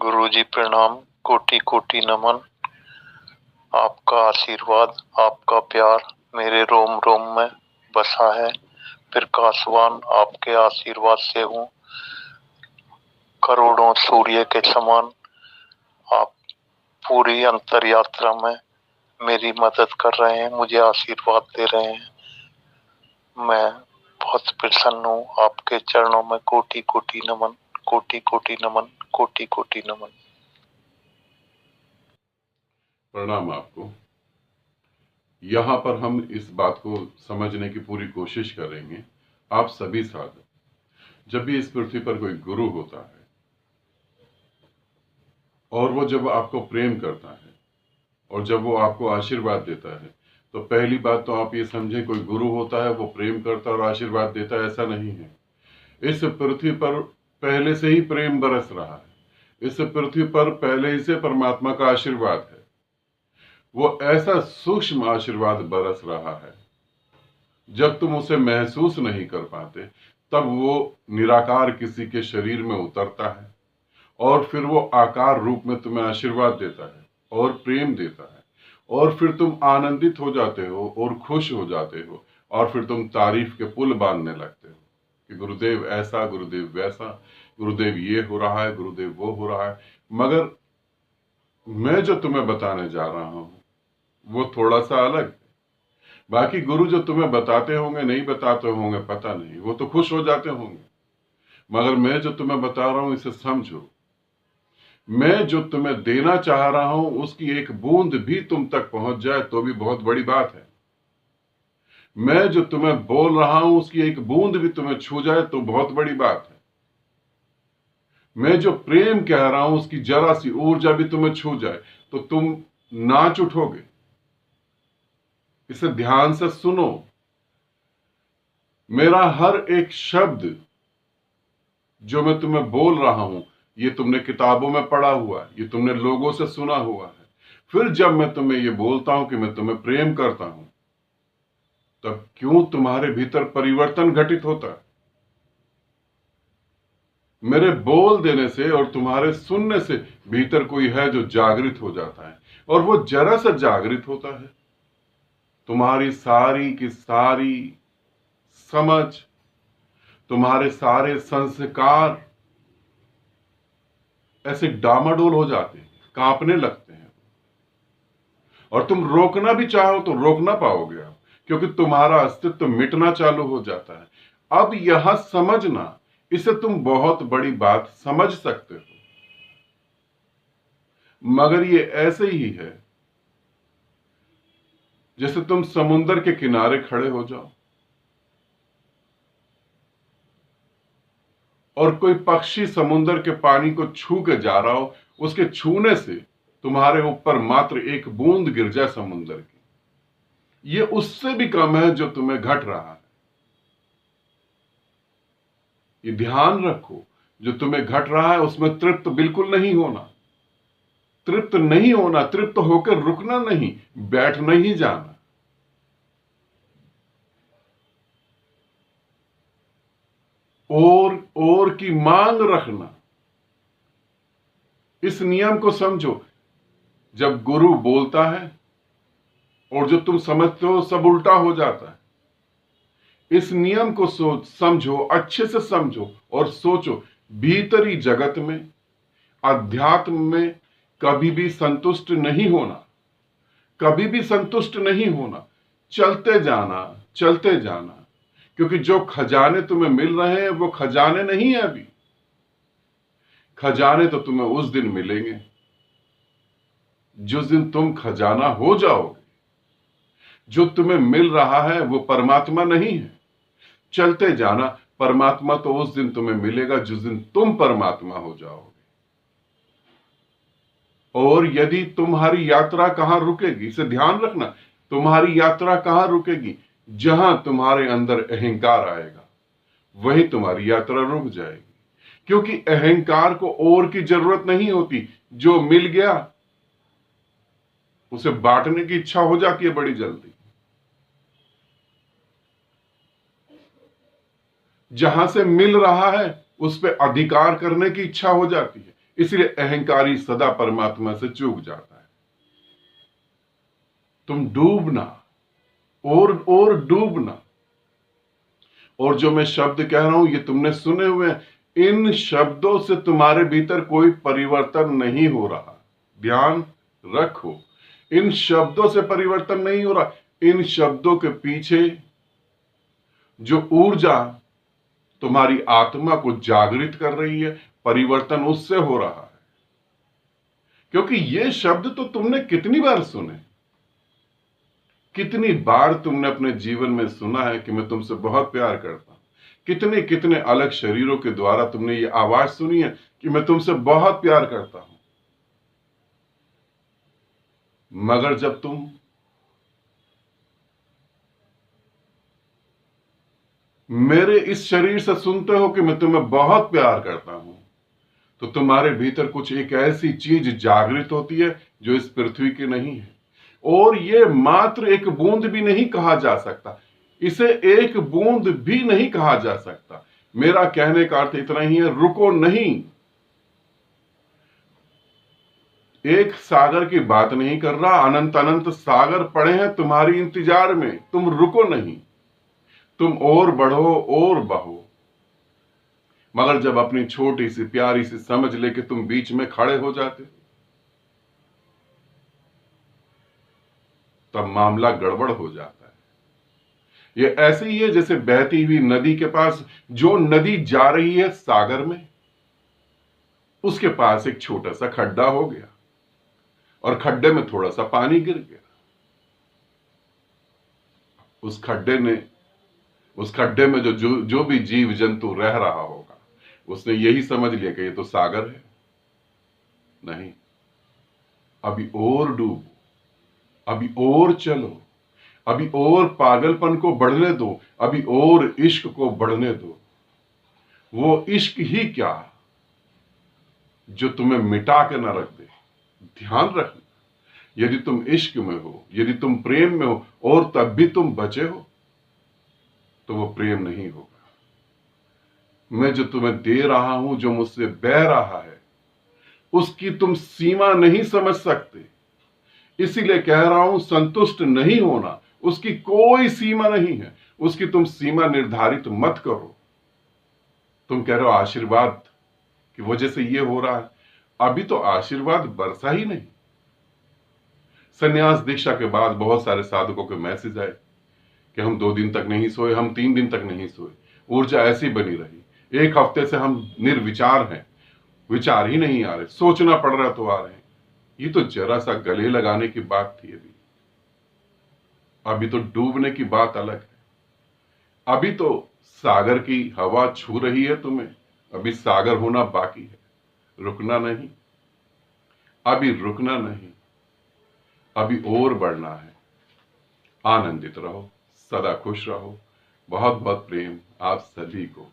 गुरुजी प्रणाम, कोटि कोटि नमन। आपका आशीर्वाद, आपका प्यार मेरे रोम रोम में बसा है। प्रकाशवान आपके आशीर्वाद से हूँ, करोड़ों सूर्य के समान। आप पूरी अंतर यात्रा में मेरी मदद कर रहे हैं, मुझे आशीर्वाद दे रहे हैं। मैं बहुत प्रसन्न हूँ। आपके चरणों में कोटि कोटि नमन, कोटि कोटि नमन, कोटि कोटि नमन। प्रणाम आपको। यहाँ पर हम इस बात को समझने की पूरी कोशिश करेंगे। आप सभी साधक, जब भी इस पृथ्वी पर कोई गुरु होता है और वो जब आपको प्रेम करता है और जब वो आपको आशीर्वाद देता है, तो पहली बात तो आप ये समझें, कोई गुरु होता है वो प्रेम करता है और आशीर्वाद देता है, ऐसा नहीं है। इस पृथ्वी पर पहले से ही प्रेम बरस रहा है। इस पृथ्वी पर पहले ही से परमात्मा का आशीर्वाद है। वो ऐसा सूक्ष्म आशीर्वाद बरस रहा है, जब तुम उसे महसूस नहीं कर पाते तब वो निराकार किसी के शरीर में उतरता है और फिर वो आकार रूप में तुम्हें आशीर्वाद देता है और प्रेम देता है, और फिर तुम आनंदित हो जाते हो और खुश हो जाते हो, और फिर तुम तारीफ के पुल बांधने लगते हो कि गुरुदेव ऐसा, गुरुदेव वैसा, गुरुदेव ये हो रहा है, गुरुदेव वो हो रहा है। मगर मैं जो तुम्हें बताने जा रहा हूं वो थोड़ा सा अलग है। बाकी गुरु जो तुम्हें बताते होंगे, नहीं बताते होंगे पता नहीं, वो तो खुश हो जाते होंगे। मगर मैं जो तुम्हें बता रहा हूं इसे समझो। मैं जो तुम्हें देना चाह रहा हूं उसकी एक बूंद भी तुम तक पहुंच जाए तो भी बहुत बड़ी बात है। मैं जो तुम्हें बोल रहा हूं उसकी एक बूंद भी तुम्हें छू जाए तो बहुत बड़ी बात है। मैं जो प्रेम कह रहा हूं उसकी जरा सी ऊर्जा भी तुम्हें छू जाए तो तुम नाच उठोगे। इसे ध्यान से सुनो। मेरा हर एक शब्द जो मैं तुम्हें बोल रहा हूं, ये तुमने किताबों में पढ़ा हुआ है, ये तुमने लोगों से सुना हुआ है। फिर जब मैं तुम्हें ये बोलता हूं कि मैं तुम्हें प्रेम करता हूं, तब क्यों तुम्हारे भीतर परिवर्तन घटित होता है? मेरे बोल देने से और तुम्हारे सुनने से भीतर कोई है जो जागृत हो जाता है, और वो जरा सा जागृत होता है, तुम्हारी सारी की सारी समझ, तुम्हारे सारे संस्कार ऐसे डामाडोल हो जाते हैं, कांपने लगते हैं, और तुम रोकना भी चाहो तो रोक ना पाओगे आप, क्योंकि तुम्हारा अस्तित्व मिटना चालू हो जाता है। अब यहां समझना, इसे तुम बहुत बड़ी बात समझ सकते हो, मगर ये ऐसे ही है जैसे तुम समुद्र के किनारे खड़े हो जाओ और कोई पक्षी समुद्र के पानी को छू के जा रहा हो, उसके छूने से तुम्हारे ऊपर मात्र एक बूंद गिर जाए समुद्र की, ये उससे भी कम है जो तुम्हें घट रहा है। ये ध्यान रखो, जो तुम्हें घट रहा है उसमें तृप्त बिल्कुल नहीं होना। तृप्त नहीं होना, तृप्त होकर रुकना नहीं, बैठ नहीं जाना। और की मांग रखना। इस नियम को समझो। जब गुरु बोलता है और जो तुम समझते हो सब उल्टा हो जाता है। इस नियम को समझो, अच्छे से समझो और सोचो। भीतरी जगत में, अध्यात्म में कभी भी संतुष्ट नहीं होना, कभी भी संतुष्ट नहीं होना। चलते जाना, चलते जाना, क्योंकि जो खजाने तुम्हें मिल रहे हैं वो खजाने नहीं है अभी। खजाने तो तुम्हें उस दिन मिलेंगे जिस दिन तुम खजाना हो जाओगे। जो तुम्हें मिल रहा है वो परमात्मा नहीं है। चलते जाना, परमात्मा तो उस दिन तुम्हें मिलेगा जिस दिन तुम परमात्मा हो जाओगे। और यदि तुम्हारी यात्रा कहां रुकेगी, इसे ध्यान रखना, तुम्हारी यात्रा कहां रुकेगी? जहां तुम्हारे अंदर अहंकार आएगा वहीं तुम्हारी यात्रा रुक जाएगी। क्योंकि अहंकार को और की जरूरत नहीं होती। जो मिल गया उसे बांटने की इच्छा हो जाती है बड़ी जल्दी। जहां से मिल रहा है उस पर अधिकार करने की इच्छा हो जाती है। इसलिए अहंकारी सदा परमात्मा से चूक जाता है। तुम डूबना और डूबना। और जो मैं शब्द कह रहा हूं ये तुमने सुने हुए हैं, इन शब्दों से तुम्हारे भीतर कोई परिवर्तन नहीं हो रहा। ध्यान रखो, इन शब्दों से परिवर्तन नहीं हो रहा। इन शब्दों के पीछे जो ऊर्जा तुम्हारी आत्मा को जागृत कर रही है, परिवर्तन उससे हो रहा है। क्योंकि ये शब्द तो तुमने कितनी बार सुने, कितनी बार तुमने अपने जीवन में सुना है कि मैं तुमसे बहुत प्यार करता हूं। कितने कितने अलग शरीरों के द्वारा तुमने ये आवाज सुनी है कि मैं तुमसे बहुत प्यार करता हूं। मगर जब तुम मेरे इस शरीर से सुनते हो कि मैं तुम्हें बहुत प्यार करता हूं, तो तुम्हारे भीतर कुछ एक ऐसी चीज जागृत होती है जो इस पृथ्वी की नहीं है। और ये मात्र एक बूंद भी नहीं कहा जा सकता, इसे एक बूंद भी नहीं कहा जा सकता। मेरा कहने का अर्थ इतना ही है, रुको नहीं। एक सागर की बात नहीं कर रहा, अनंत अनंत सागर पड़े हैं तुम्हारी इंतजार में। तुम रुको नहीं, तुम और बढ़ो और बहो। मगर जब अपनी छोटी सी प्यारी सी समझ लेके तुम बीच में खड़े हो जाते, तब मामला गड़बड़ हो जाता है। ये ऐसे ही है जैसे बहती हुई नदी के पास, जो नदी जा रही है सागर में, उसके पास एक छोटा सा खड्डा हो गया और खड्डे में थोड़ा सा पानी गिर गया। उस खड्डे में जो भी जीव जंतु रह रहा होगा, उसने यही समझ लिया कि ये तो सागर है। नहीं, अभी और डूबो, अभी और चलो, अभी और पागलपन को बढ़ने दो, अभी और इश्क को बढ़ने दो। वो इश्क ही क्या जो तुम्हें मिटा के ना रख दे। ध्यान रखना, यदि तुम इश्क में हो, यदि तुम प्रेम में हो और तब भी तुम बचे हो, तो वो प्रेम नहीं होगा। मैं जो तुम्हें दे रहा हूं, जो मुझसे बह रहा है, उसकी तुम सीमा नहीं समझ सकते। इसीलिए कह रहा हूं, संतुष्ट नहीं होना। उसकी कोई सीमा नहीं है, उसकी तुम सीमा निर्धारित मत करो। तुम कह रहे हो आशीर्वाद की वजह से ये हो रहा है, अभी तो आशीर्वाद बरसा ही नहीं। संन्यास दीक्षा के बाद बहुत सारे साधकों के मैसेज आए कि हम 2 दिन तक नहीं सोए, हम 3 दिन तक नहीं सोए, ऊर्जा ऐसी बनी रही। 1 हफ्ते से हम निर्विचार हैं, विचार ही नहीं आ रहे, सोचना पड़ रहा तो आ रहे हैं। ये तो जरा सा गले लगाने की बात थी। अभी तो डूबने की बात अलग है। अभी तो सागर की हवा छू रही है तुम्हें, अभी सागर होना बाकी है। रुकना नहीं, अभी रुकना नहीं, अभी और बढ़ना है। आनंदित रहो, सदा खुश रहो। बहुत बहुत प्रेम आप सभी को।